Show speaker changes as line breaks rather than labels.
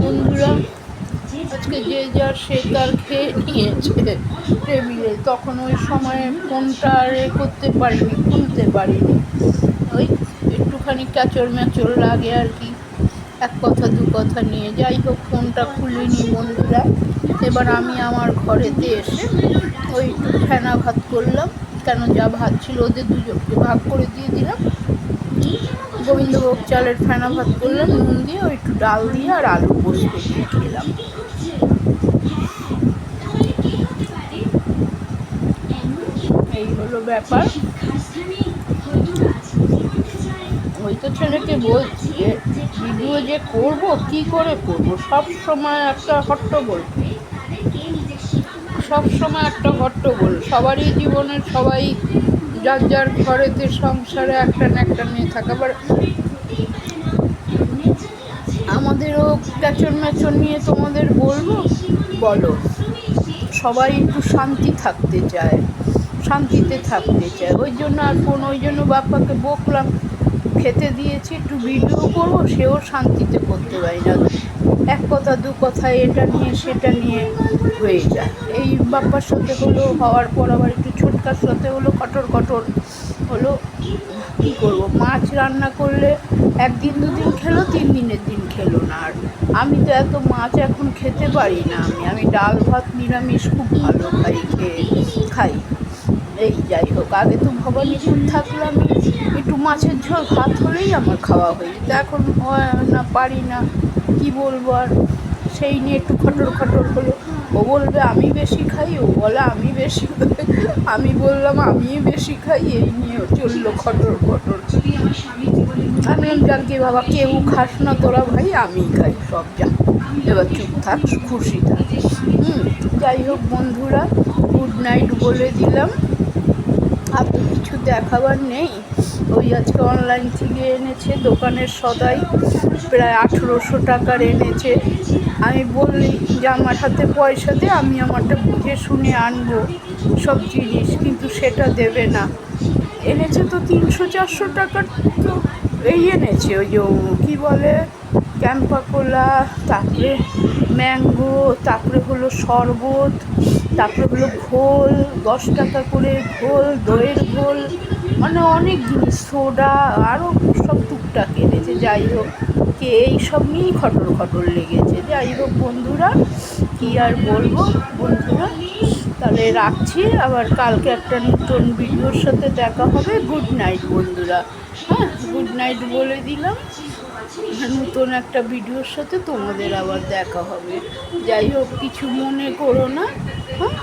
বন্ধুরা, আজকে যে যার সে তার খেয়ে নিয়েছে টেবিলে। তখন ওই সময়ে ফোনটা আর করতে পারিনি, খুলতে পারিনি। ওই একটুখানি ক্যাচর ম্যাচর লাগে আর কি, এক কথা দু কথা নিয়ে। যাই হোক, ফোনটা খুলিনি বন্ধুরা। এবার আমি আমার ঘরেতে এসে ওই একটু ফেনা ভাত করলাম, কেন যা ভাত ছিল ওদের দুজনকে ভাগ করে দিয়ে দিলাম। গোবিন্দভোগ চালের ফেনা ভাত করলাম, নুন দিয়ে ওই একটু ডাল দিয়ে আর আলু পোস্ত দিয়ে খেলাম। এই হলো ব্যাপার। ওই তো ছেলেকে বলছি যে ভিডিও যে করবো, কি করে করব, সব সময় একটা হট্টগোল, সবারই জীবনের, সবাই যার যার ঘরেতে সংসারে একটা না একটা নিয়ে থাকে। আবার আমাদেরও ক্যাচর ম্যাচর নিয়ে তোমাদের বলবো, বলো। সবাই একটু শান্তিতে থাকতে চায়। ওই জন্য ওই জন্য বাপ্পাকে বকলাম, খেতে দিয়েছি, একটু ভিডিও করবো, সেও শান্তিতে করতে পারি না। এক কথা দু কথা এটা নিয়ে সেটা নিয়ে হয়ে যায়। এই বাপ্পার সাথে হওয়ার পর আবার একটু ছোটকার সাথে কঠোর হলো। কী করবো, মাছ রান্না করলে একদিন দুদিন খেলো, 3 দিনের দিন খেলো না। আর আমি তো এত মাছ এখন খেতে পারি না। আমি ডাল ভাত নিরামিষ খুব ভালো খাই। এই যাই হোক, আগে তো ভবানীপুর থাকলাম, একটু মাছের ঝোল ভাত হলেই আমার খাওয়া হয়ে যেত। এখন না, পারি না, কি বলবো আর। সেই নিয়ে একটু খটর হলো। ও বলবে আমি বেশি খাই, ও বলে আমি বেশি খাই, আমি বললাম আমিই বেশি খাই। এই নিয়ে চললো খটর। আমি যাকে বাবা, কেউ খাস না তোরা ভাই, আমি খাই সব, যা এবার চুপ থাক, খুশি থাক। যাই হোক বন্ধুরা, গুড নাইট বলে দিলাম। আর তো কিছু দেখাবার নেই। ওই আজকে অনলাইন থেকে এনেছে দোকানের সদাই, প্রায় 1800 টাকার এনেছে। আমি বললি যে আমার হাতে পয়সা দে, আমি আমারটা বুঝে শুনে আনবো সব জিনিস, কিন্তু সেটা দেবে না। এনেছে তো 300-400 টাকার, তো এই এনেছে ওই যে কী বলে, ক্যাম্পা কোলা, তারপরে ম্যাঙ্গো, তারপরে শরবত, তারপরে ঘোল, 10 টাকা করে ঘোল, দইয়ের ঘোল, মানে অনেক জিনিস, সোডা, আরও সব টুকটাক এনেছে। যাই হোক, এই সব নিয়েই খটর লেগেছে। যাই হোক বন্ধুরা, কি আর বলবো বন্ধুরা, তাহলে রাখছি। আবার কালকে একটা নতুন ভিডিওর সাথে দেখা হবে। গুড নাইট বন্ধুরা। হ্যাঁ, গুড নাইট বলে দিলাম। নতুন একটা ভিডিওর সাথে তোমাদের আবার দেখা হবে। যাই হোক, কিছু মনে করো না। হ্যাঁ।